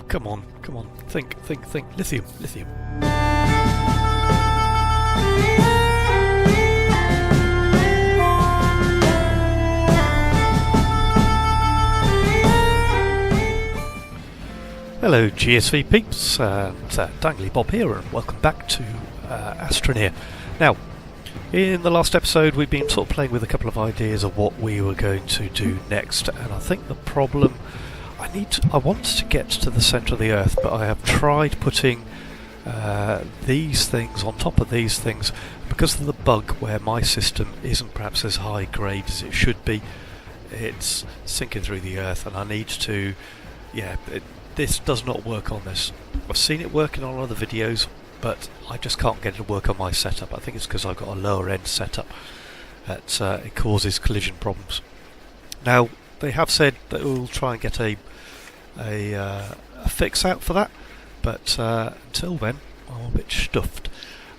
come on. Think. Lithium. Hello GSV peeps, Dangly Bob here and welcome back to Astroneer. Now, in the last episode we've been sort of playing with a couple of ideas of what we were going to do next, and I think the problem, I want to get to the centre of the Earth, but I have tried putting these things on top of these things because of the bug where my system isn't perhaps as high grade as it should be. It's sinking through the Earth and I need to, this does not work on this. I've seen it working on other videos, but I just can't get it to work on my setup. I think it's because I've got a lower end setup that it causes collision problems. Now, they have said that we'll try and get a fix out for that, but until then, I'm a bit stuffed.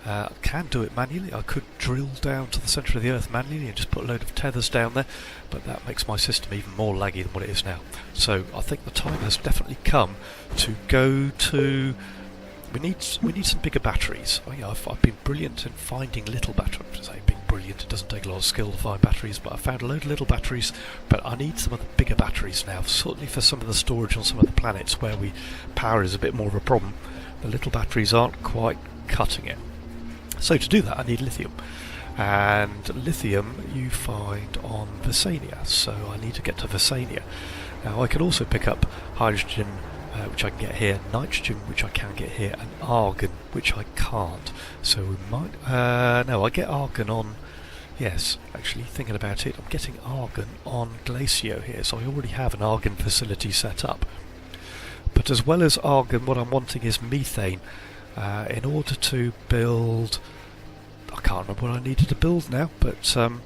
I can do it manually. I could drill down to the centre of the Earth manually and just put a load of tethers down there, but that makes my system even more laggy than what it is now. So I think the time has definitely come to go to... We need some bigger batteries. I've been brilliant in finding little batteries. I've been brilliant. It doesn't take a lot of skill to find batteries, but I found a load of little batteries. But I need some of the bigger batteries now, certainly for some of the storage on some of the planets where power is a bit more of a problem. The little batteries aren't quite cutting it. So to do that I need lithium, and lithium you find on Vesania, so I need to get to Vesania. Now I can also pick up hydrogen, which I can get here, nitrogen, which I can get here, and argon, which I can't. So we might, no, I get argon on, yes, actually thinking about it, I'm getting argon on Glacio here, so I already have an argon facility set up. But as well as argon, what I'm wanting is methane. In order to build, I can't remember what I needed to build now, but in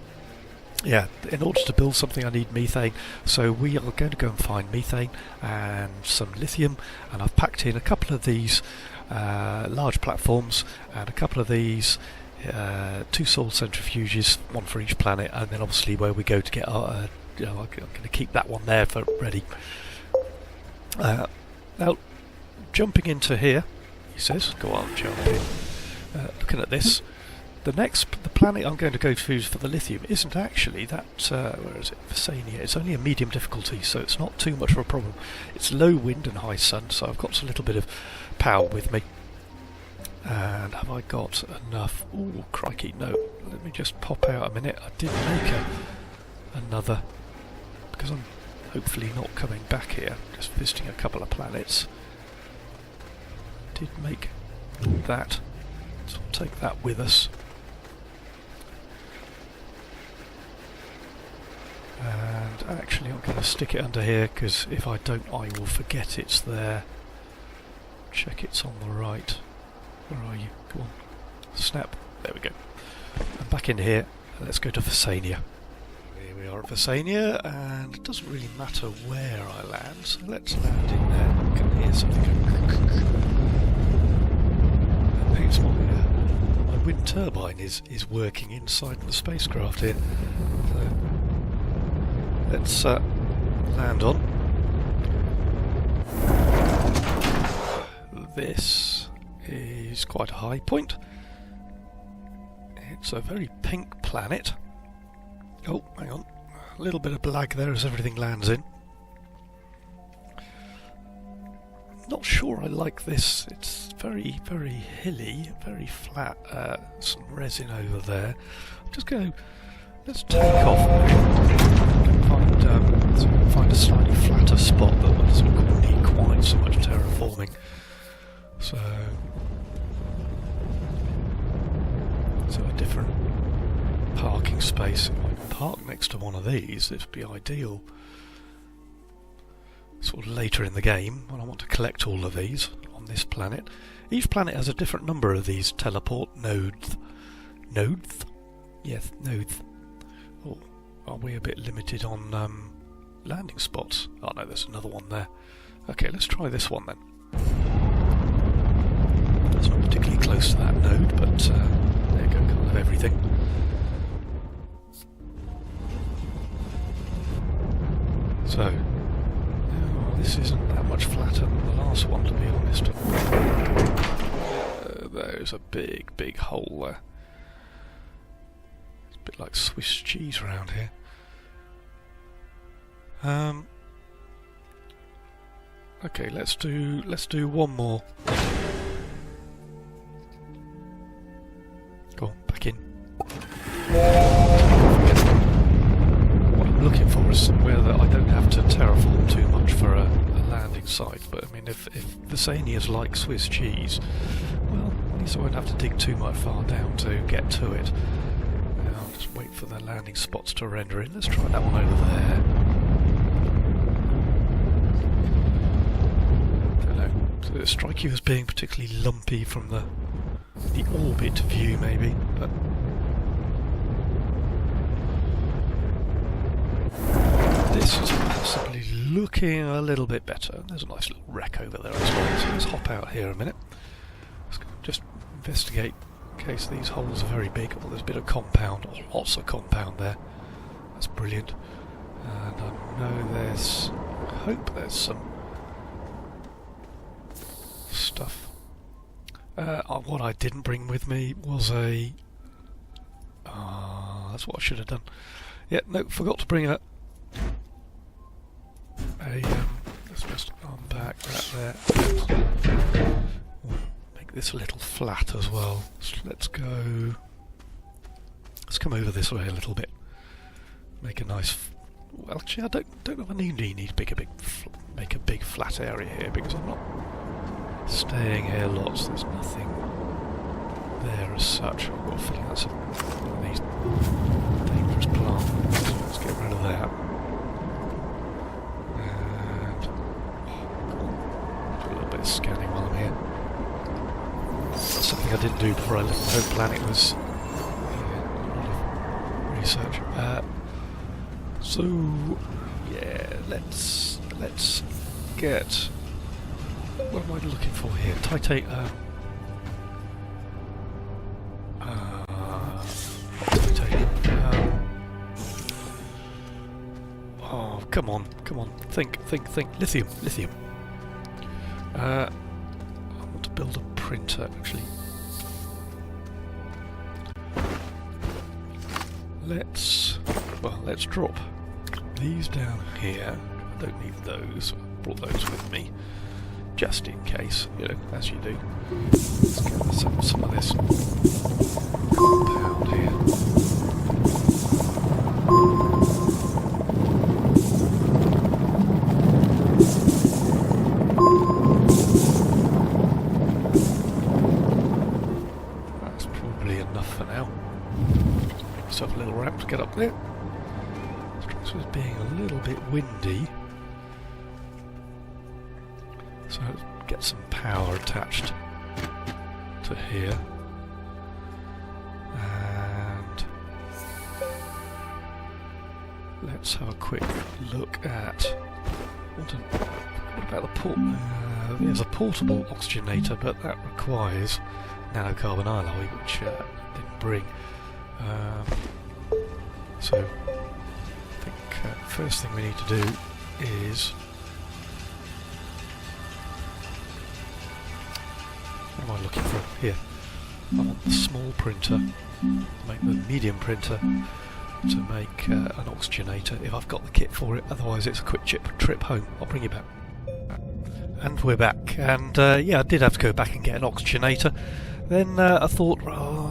order to build something I need methane, so we are going to go and find methane and some lithium, and I've packed in a couple of these large platforms and a couple of these 2 soil centrifuges, one for each planet, and then obviously where we go to get our, I'm going to keep that one there for ready. Now, jumping into here, he says, go on, jump in. Looking at this, the planet I'm going to go to for the lithium isn't actually that, where is it, Vesania. It's only a medium difficulty, so it's not too much of a problem. It's low wind and high sun, so I've got a little bit of power with me. And have I got enough? Oh, crikey, no. Let me just pop out a minute. I did make another, because I'm hopefully not coming back here, just visiting a couple of planets. Did make that, so we'll take that with us. And actually I'm going to stick it under here, because if I don't I will forget it's there. Check it's on the right. Where are you? Go on. Snap. There we go. And back in here, let's go to Vesania. Here we are at Vesania, and it doesn't really matter where I land, so let's land in there. I can hear something going. My wind turbine is working inside the spacecraft here. So let's land on. This is quite a high point. It's a very pink planet. Oh, hang on. A little bit of blag there as everything lands in. Not sure I like this. It's very, very hilly, very flat. Some resin over there. I'm just going to, let's take off and find a slightly flatter spot that doesn't need quite so much terraforming. So a different parking space. If I can park next to one of these, this would be ideal. Sort of later in the game, when I want to collect all of these on this planet. Each planet has a different number of these teleport nodes. Nodes? Yes, nodes. Oh, are we a bit limited on landing spots? Oh no, there's another one there. Okay, let's try this one then. That's not particularly close to that node, but there you go, can't have everything. So, this isn't that much flatter than the last one, to be honest. There's a big hole there. It's a bit like Swiss cheese around here. Okay, let's do one more. Go on, back in. What I'm looking for is somewhere that I don't have to terraform too much for a landing site. But I mean, if Vesania's like Swiss cheese, well, at least I won't have to dig too much far down to get to it. I'll just wait for the landing spots to render in. Let's try that one over there. Does it strike you as being particularly lumpy from the orbit view, maybe? But this is possibly looking a little bit better. There's a nice little wreck over there as well, so let's hop out here a minute. Let's just investigate in case these holes are very big. Well, there's a bit of compound, or lots of compound there. That's brilliant. And I know I hope there's some stuff. What I didn't bring with me was that's what I should have done. Yeah, no, forgot to bring let's just unpack that there. Make this a little flat as well. So let's come over this way a little bit. Make a nice. Well, actually, I don't know if I need make a big flat area here because I'm not staying here lots. There's nothing there as such. I've got a feeling that's one of these dangerous plants. So let's get rid of that. And do a little bit of scanning while I'm here. That's something I didn't do before I left my home planet was a lot of research. So yeah, let's get. What am I looking for here? Titanium. Oh, come on. Think. Lithium. I want to build a printer, actually. Let's drop these down here. I don't need those. I brought those with me. Just in case, as you do. Let's get some of this compound here. That's probably enough for now. Make yourself a little ramp to get up there. Strikes me as being a little bit windy. So get some power attached to here, and let's have a quick look at what about the port. There's a portable oxygenator, but that requires nanocarbon alloy, which I didn't bring. So I think the first thing we need to do is. What am I looking for? Here. I want the small printer, make the medium printer to make an oxygenator if I've got the kit for it, otherwise it's a quick trip home. I'll bring you back. And we're back, and yeah, I did have to go back and get an oxygenator. Then I thought,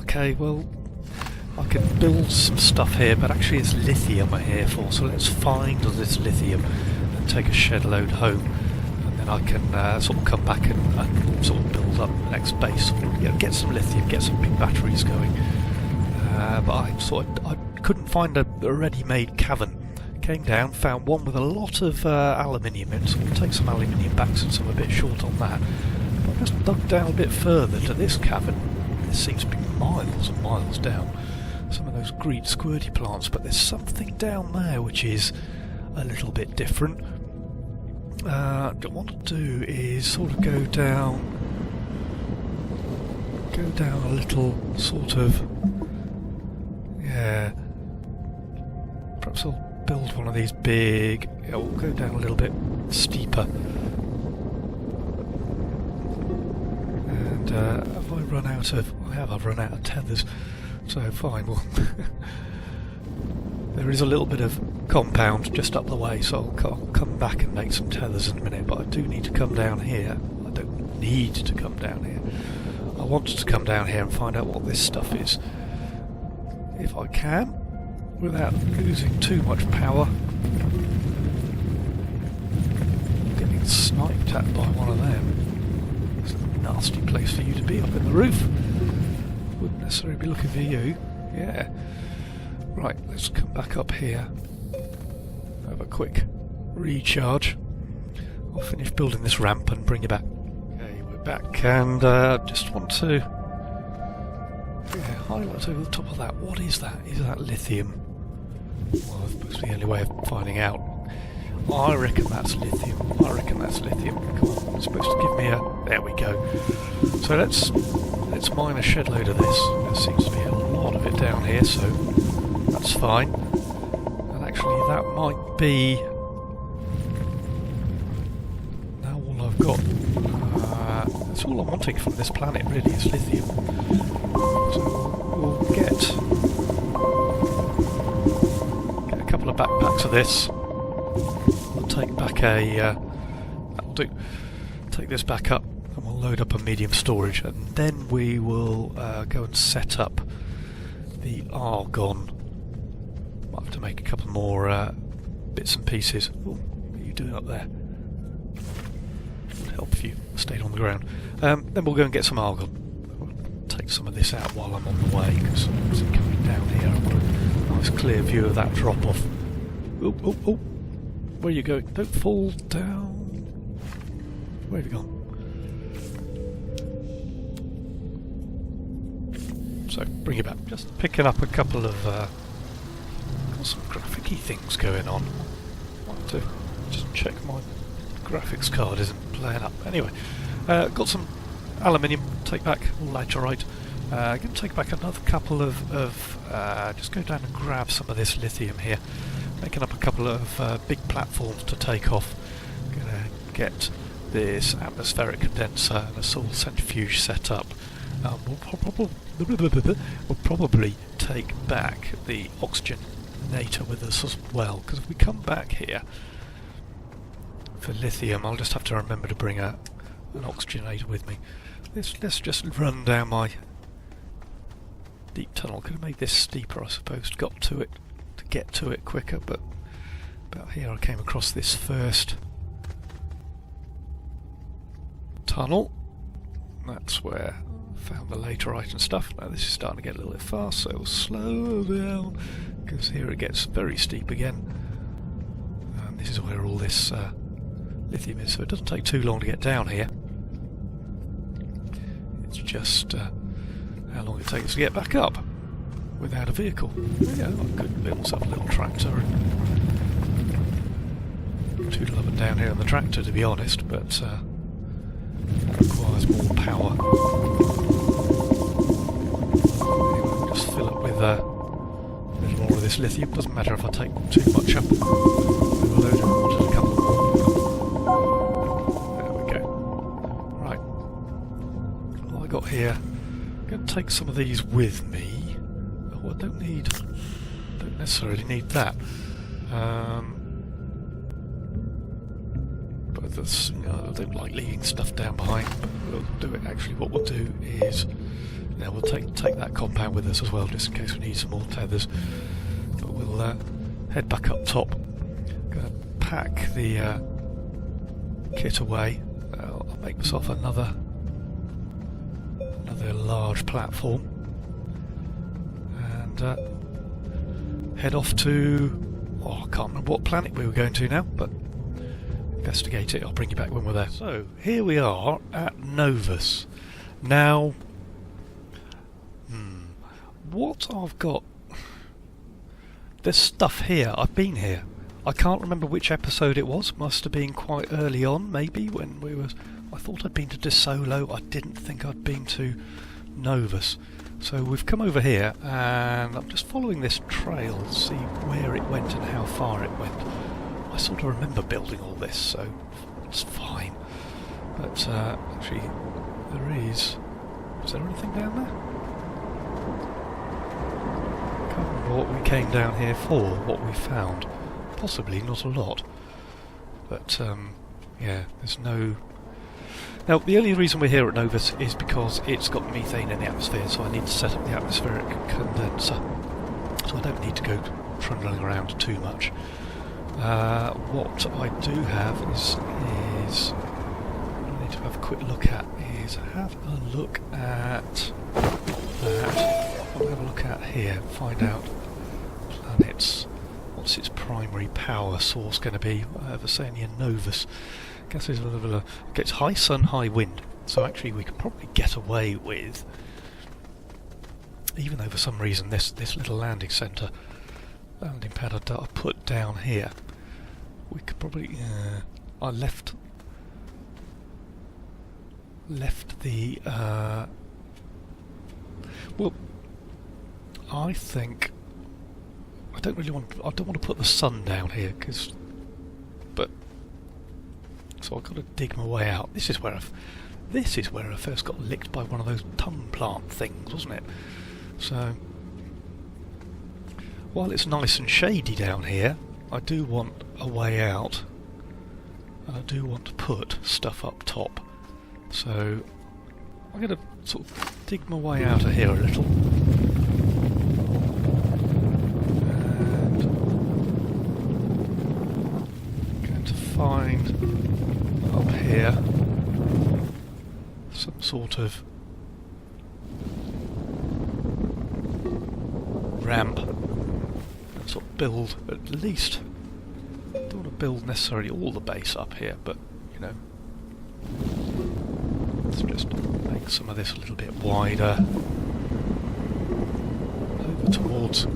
okay, well, I can build some stuff here, but actually it's lithium I'm here for, so let's find this lithium and take a shed load home. And I can sort of come back and sort of build up the next base, or get some lithium, get some big batteries going. But I couldn't find a ready-made cavern. Came down, found one with a lot of aluminium in, so we'll take some aluminium back since I'm a bit short on that. But I just dug down a bit further to this cavern. This seems to be miles and miles down. Some of those green squirty plants, but there's something down there which is a little bit different. What I want to do is sort of go down a little sort of, yeah, perhaps I'll build one of these big... Yeah, we'll go down a little bit steeper. And have I run out of... I have, I've run out of tethers. So fine, well... There is a little bit of compound just up the way, so I'll come back and make some tethers in a minute, but I do need to come down here. I don't need to come down here. I want to come down here and find out what this stuff is. If I can, without losing too much power. Getting sniped at by one of them. It's a nasty place for you to be, up in the roof. Wouldn't necessarily be looking for you. Yeah. Right, let's come back up here. Have a quick recharge. I'll finish building this ramp and bring you back. Okay, we're back, and just want to highlight over the top of that. What is that? Is that lithium? Well, that's the only way of finding out. I reckon that's lithium. I reckon that's lithium. Cool. It's supposed to give me a... There we go. So let's mine a shed load of this. There seems to be a lot of it down here, so that's fine. And actually that might be... Now all I've got... that's all I'm wanting from this planet really is lithium. So we'll get a couple of backpacks of this. We'll take back a... that'll do. Take this back up and we'll load up a medium storage, and then we will go and set up the argon. Might have to make a couple more bits and pieces. Ooh, what are you doing up there? Would help if you stayed on the ground. Then we'll go and get some argon. We'll take some of this out while I'm on the way, because I'm coming down here. I've got a nice clear view of that drop off. Oh, oh, oh! Where are you going? Don't fall down. Where have you gone? So, bring it back. Just picking up a couple of got some graphic-y things going on. I want to just check my graphics card isn't playing up. Anyway, got some aluminium. Take back laterite. Going to take back another couple of just go down and grab some of this lithium here. Making up a couple of big platforms to take off. Going to get this atmospheric condenser and a soil centrifuge set up. We'll probably take back the oxygenator with us as well, because if we come back here for lithium, I'll just have to remember to bring an oxygenator with me. Let's just run down my deep tunnel. Could have made this steeper, I suppose. Got to it to get to it quicker, but about here I came across this first tunnel. That's where I found the laterite and stuff. Now this is starting to get a little bit fast, so we'll slow down, because here it gets very steep again. And this is where all this lithium is, so it doesn't take too long to get down here. It's just how long it takes to get back up without a vehicle. Yeah, I could build myself a little tractor and tootle up and down here on the tractor, to be honest, but it requires more power. Anyway, we'll just fill up with a little more of this lithium. Doesn't matter if I take too much up. We'll load it on to a couple more. There we go. Right. What I got here. I'm going to take some of these with me. Oh, I don't necessarily need that. I don't like leaving stuff down behind, but we'll do it. Actually, what we'll do is we'll take that compound with us as well, just in case we need some more tethers. But we'll head back up top. Going to pack the kit away. I'll make myself another large platform and head off to... I can't remember what planet we were going to now, but investigate it. I'll bring you back when we're there. So here we are at Novus. Now, what I've got... There's stuff here. I've been here. I can't remember which episode it was. Must have been quite early on, maybe, when we were... I thought I'd been to De Solo. I didn't think I'd been to Novus. So we've come over here, and I'm just following this trail to see where it went and how far it went. I sort of remember building all this, so it's fine. But actually, there is... Is there anything down there? I can't remember what we came down here for, what we found. Possibly not a lot. But, yeah, there's no... Now, the only reason we're here at Novus is because it's got methane in the atmosphere, so I need to set up the atmospheric condenser. So I don't need to go trundling around too much. What I do have is I need to have a quick look at is have a look at that. I'll have a look at here, find out planets. What's its primary power source going to be? Vesania Novus. Guess gets high sun, high wind. So actually we can probably get away with, even though for some reason this little landing pad I put down here, we could probably I left the well, I think I don't want to put the sun down here, but so I've got to dig my way out. This is where I first got licked by one of those tongue plant things, wasn't it? So while it's nice and shady down here, I do want a way out, and I do want to put stuff up top. So I'm going to sort of dig my way out of here a little. And I'm going to find up here some sort of ramp and sort of build at least. I don't want to build necessarily all the base up here, but you know, let's just make some of this a little bit wider over towards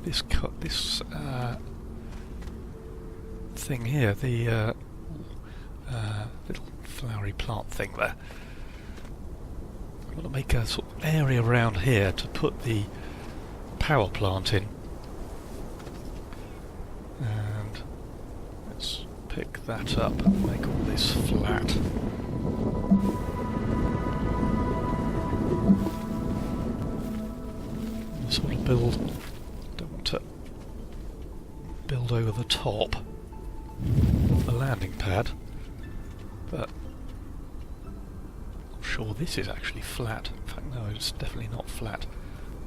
this thing here, the little flowery plant thing there. I'm going to make a sort of area around here to put the power plant in, and let's pick that up and make all this flat. Sort of build, don't want to build over the top of the landing pad, but I'm sure this is actually flat. In fact, no, it's definitely not flat.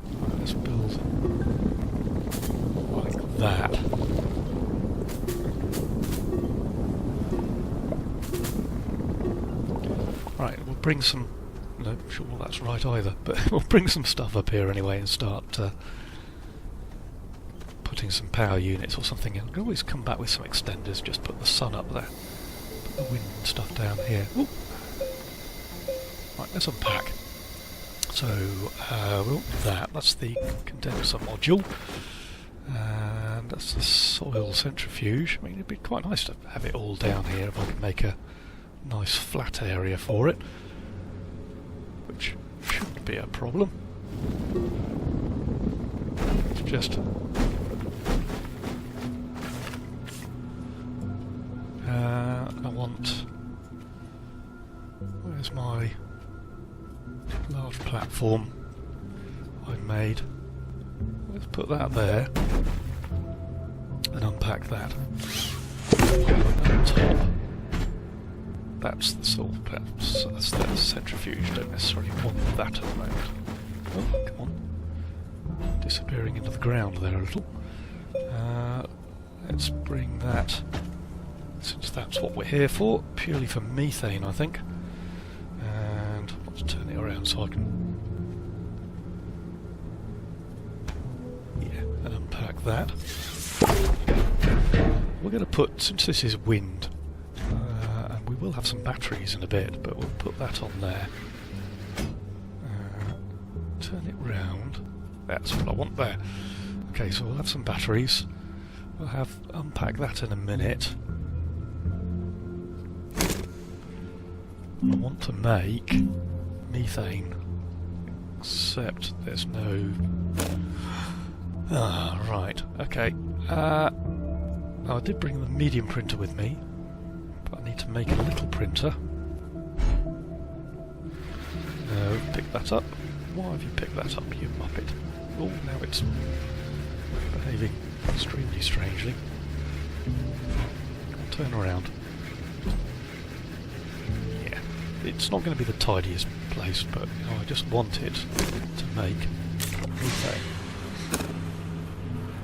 Right, let's build like that. Right, we'll bring some... No, I'm sure that's right either, but we'll bring some stuff up here anyway and start putting some power units or something in. I can always come back with some extenders, just put the sun up there, put the wind and stuff down here. Ooh. Right, let's unpack. So, we'll do that. That's the condenser module, and that's the soil centrifuge. I mean, it'd be quite nice to have it all down here if I could make a nice flat area for it, which shouldn't be a problem. It's just I want... Where's my large platform I've made? Let's put that there and unpack that. On top. That's the sort of that's the centrifuge. Don't necessarily want that at the moment. Oh, come on. Disappearing into the ground there a little. Let's bring that, since that's what we're here for, purely for methane, I think. And let's turn it around so I can... Yeah, and unpack that. We're going to put, since this is wind, and we will have some batteries in a bit, but we'll put that on there. Turn it round. That's what I want there. Okay, so we'll have some batteries. We'll unpack that in a minute. I want to make methane except there's no... Ah, right, okay. Now I did bring the medium printer with me, but I need to make a little printer. No, pick that up. Why have you picked that up, you muppet? Oh, now it's behaving extremely strangely. Turn around. Yeah, it's not going to be the tidiest place, but you know, I just want it to make methane.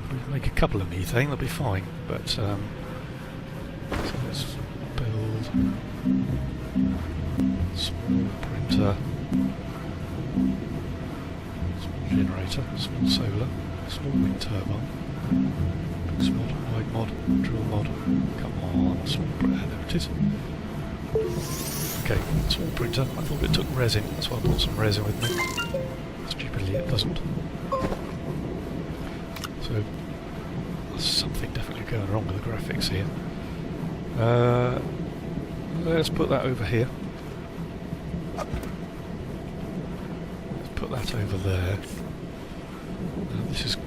If we make a couple of methane, they'll be fine. But so let's build a small printer, small generator, small solar, small wind turbine. Boost mod, wide mod, drill mod. Come on, small printer. There it is. Okay, small printer. I thought it took resin, that's why I brought some resin with me. Stupidly, it doesn't. So, there's something definitely going wrong with the graphics here. Let's put that over here. Let's put that over there. This is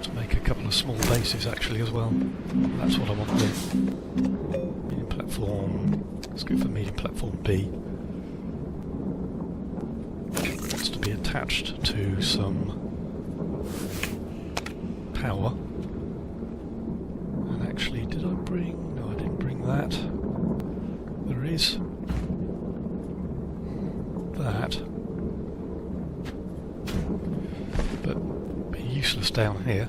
to make a couple of small bases actually as well. That's what I want to do. Medium platform. Let's go for medium platform B. It wants to be attached to some power. And actually, did I bring? No, I didn't bring that. There is that. But be useless down here.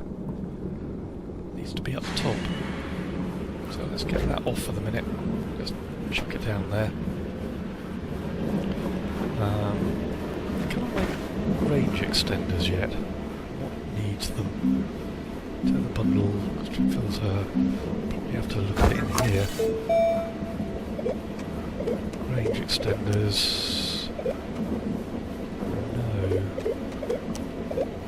Needs to be up top. So let's get that off for the minute. Just chuck it down there. Can I make range extenders yet? What needs them? Tether bundle, filter. Probably have to look at it in here. Range extenders. No.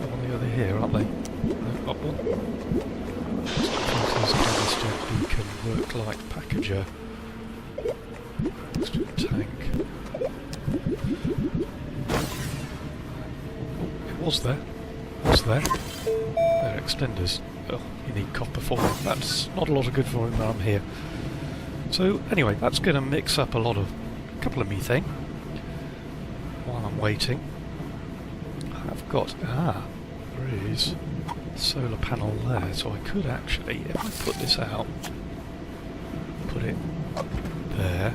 On the other here, aren't they? No, up one. Beacon, work light packager. Next to the tank. It was there. Was there. They're extenders. Oh, you need copper for them. That's not a lot of good for him when I'm here. So anyway, that's going to mix up a couple of methane while I'm waiting. I've got there is a solar panel there, so I could actually, if I put this out, put it there.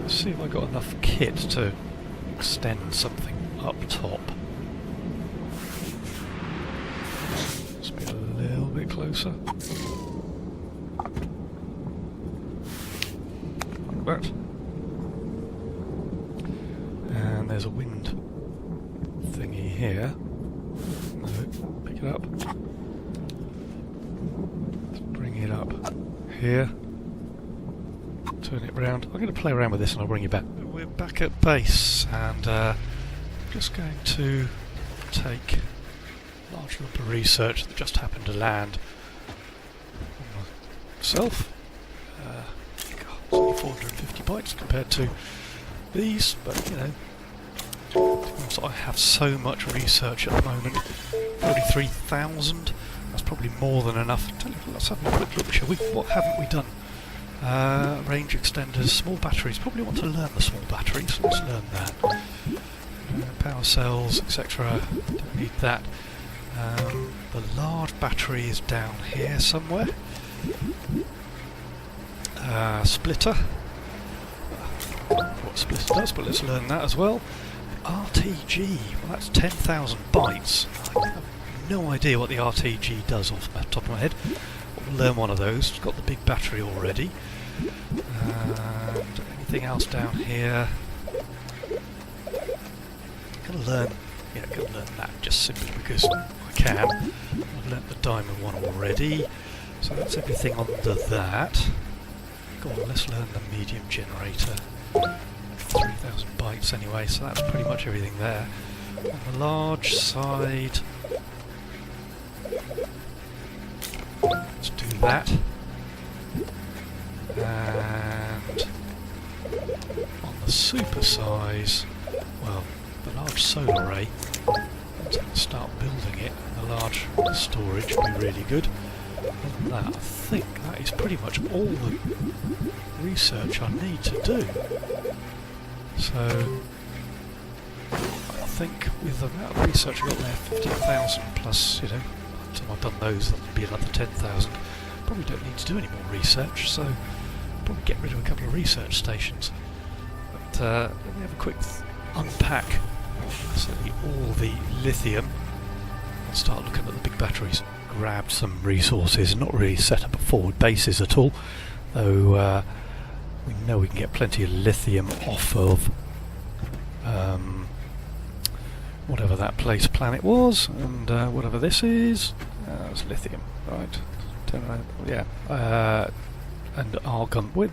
Let's see if I got enough kit to extend something up top. Let's be a little bit closer. Like that. And there's a wind thingy here. No, pick it up. Let's bring it up here. Turn it round. I'm going to play around with this and I'll bring you back. We're back at base and just going to take a large lump of research that just happened to land on myself. It's only 450 bytes compared to these, but you know, I have so much research at the moment. 43,000. That's probably more than enough. Let's have a quick look, shall we? What haven't we done? Range extenders, small batteries. Probably want to learn the small batteries. Let's learn that. Power cells, etc. Don't need that. The large battery is down here somewhere. Splitter. What splitter does, but let's learn that as well. RTG. Well, that's 10,000 bytes. I have no idea what the RTG does off the top of my head. We'll learn one of those. It's got the big battery already. And anything else down here? Gonna learn that just simply because I can. I've learnt the diamond one already, so that's everything under that. Go on, let's learn the medium generator. 3,000 bytes anyway, so that's pretty much everything there. On the large side, let's do that. And on the super size, well, the large solar array. Start building it, and the large storage would be really good. And that, I think that is pretty much all the research I need to do. So I think with the amount of research I got there, 15,000 plus, you know, until I've done those, that'll be another 10,000. Probably don't need to do any more research, so probably get rid of a couple of research stations. But let me have a quick unpack certainly all the lithium and start looking at the big batteries. Grabbed some resources, not really set up a forward bases at all, though we know we can get plenty of lithium off of whatever that planet was, and whatever this is. It's lithium, right? Yeah, and argon. Wait,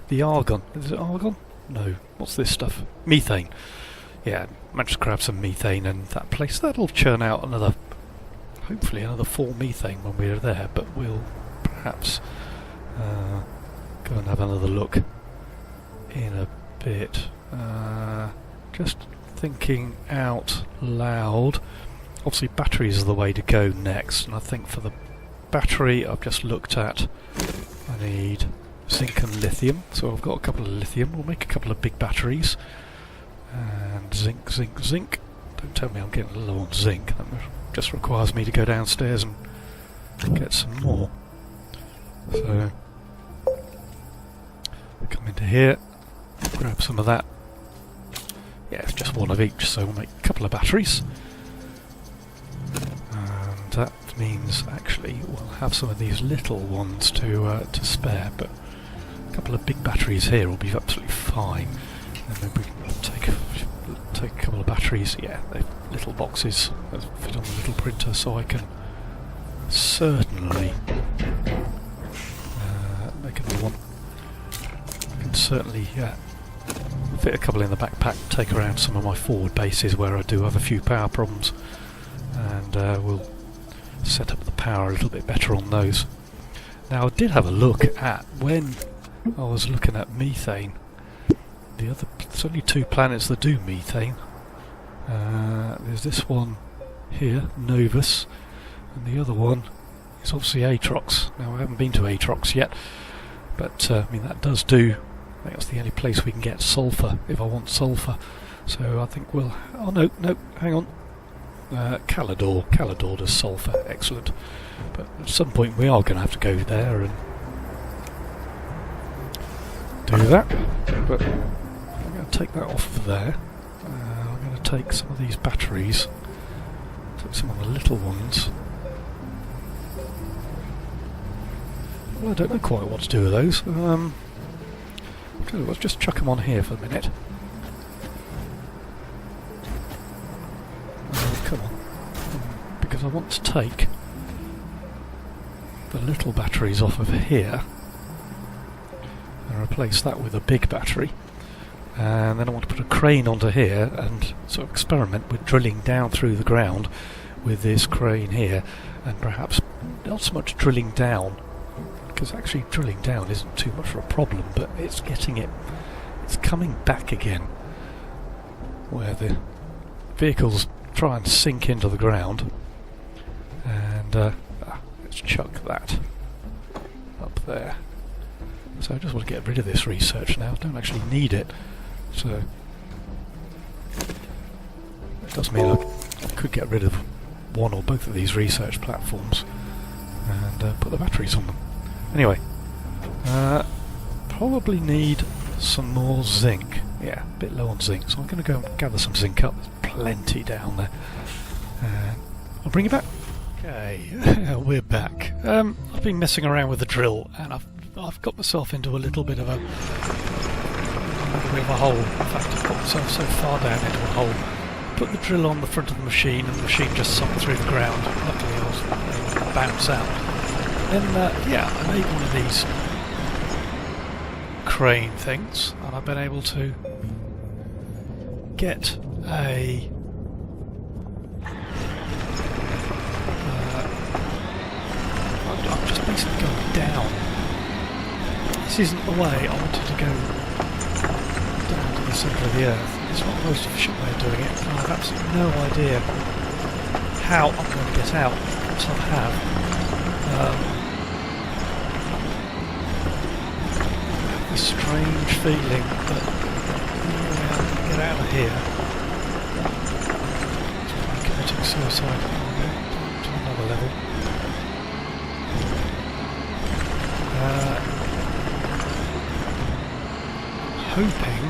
the argon. Is it argon? No. What's this stuff? Methane. Yeah, managed to grab some methane, and that place that'll churn out another, hopefully another 4 methane when we're there. But we'll perhaps go and have another look in a bit. Just thinking out loud. Obviously, batteries are the way to go next, and I think for the battery I've just looked at, I need zinc and lithium. So I've got a couple of lithium. We'll make a couple of big batteries. And zinc, zinc, zinc. Don't tell me I'm getting low on zinc. That just requires me to go downstairs and get some more. So come into here, grab some of that. Yeah, it's just one of each, so we'll make a couple of batteries. And that means actually we'll have some of these little ones to spare, but a couple of big batteries here will be absolutely fine. And then we can take a couple of batteries. Yeah, they're little boxes that fit on the little printer, so I can certainly make another one. I can certainly fit a couple in the backpack, take around some of my forward bases where I do have a few power problems, and we'll set up the power a little bit better on those. Now, I did have a look at, when I was looking at methane, there's only 2 planets that do methane. There's this one here, Novus, and the other one is obviously Atrox. Now, I haven't been to Atrox yet, but I mean, that does do. I think that's the only place we can get sulfur if I want sulfur. So I think we'll. Oh no, hang on. Calidor does sulfur, excellent. But at some point we are going to have to go there and do that. But I'm going to take that off of there. I'm going to take some of these batteries, take some of the little ones. Well, I don't know quite what to do with those. Let's just chuck them on here for a minute. Come on. Because I want to take the little batteries off of here and replace that with a big battery. And then I want to put a crane onto here and sort of experiment with drilling down through the ground with this crane here, and perhaps not so much drilling down, because actually drilling down isn't too much of a problem, but it's coming back again, where the vehicles try and sink into the ground, and let's chuck that up there. So I just want to get rid of this research now. I don't actually need it, so it does mean I could get rid of one or both of these research platforms and put the batteries on them. Anyway, probably need some more zinc. Yeah, a bit low on zinc, so I'm going to go and gather some zinc up. There's plenty down there. I'll bring you back. Okay, we're back. I've been messing around with the drill, and I've got myself into a little bit of a hole. In fact, I've got myself so far down into a hole. Put the drill on the front of the machine, and the machine just sunk through the ground. Luckily, I was able to bounce out. Then, I made one of these crane things, and I've been able to get a I'm just basically going down. This isn't the way I wanted to go down to the centre of the Earth. It's not the most efficient way of doing it. I have absolutely no idea how I'm going to get out once I have. This strange feeling that I can get out of here. It's probably committing suicide. To another level. Hoping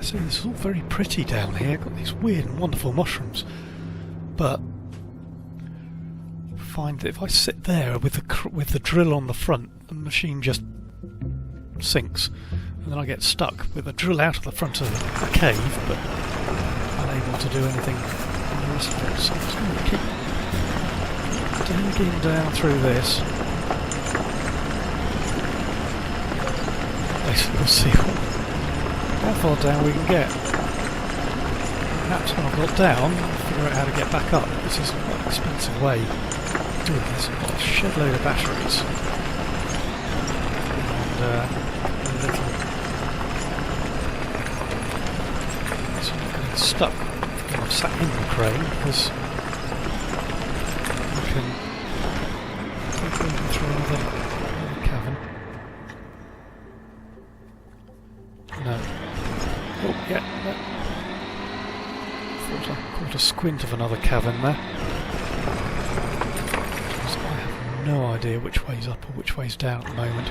so this is all very pretty down here. Got these weird and wonderful mushrooms, but find that if I sit there with the drill on the front, the machine just sinks, and then I get stuck with a drill out of the front of a cave, but unable to do anything in the rest of it. So I'm just going to keep digging down through this. Basically, we'll see how far down we can get. Perhaps when I've got down, I'll figure out how to get back up. This is quite an expensive way of doing this. I've got a shed load of batteries and a little. So I'm not getting stuck when I'm sat in the crane, because I can take over through another cavern. No. Oh, yeah. No. Thought I caught a squint of another cavern there. So I have no idea which way's up or which way's down at the moment.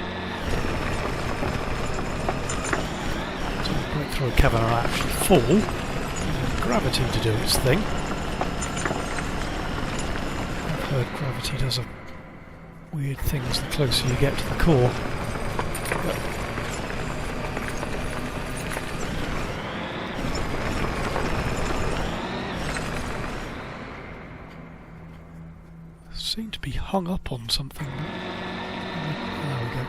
So I break through a cavern and I actually fall. Gravity to do its thing. I've heard gravity does weird things the closer you get to the core. But seem to be hung up on something. There we go.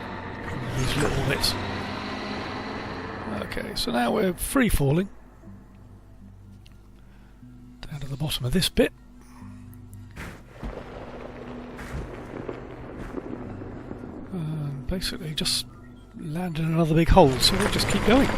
These little bits. Okay, so now we're free falling down to the bottom of this bit. And basically just land in another big hole, so we'll just keep going.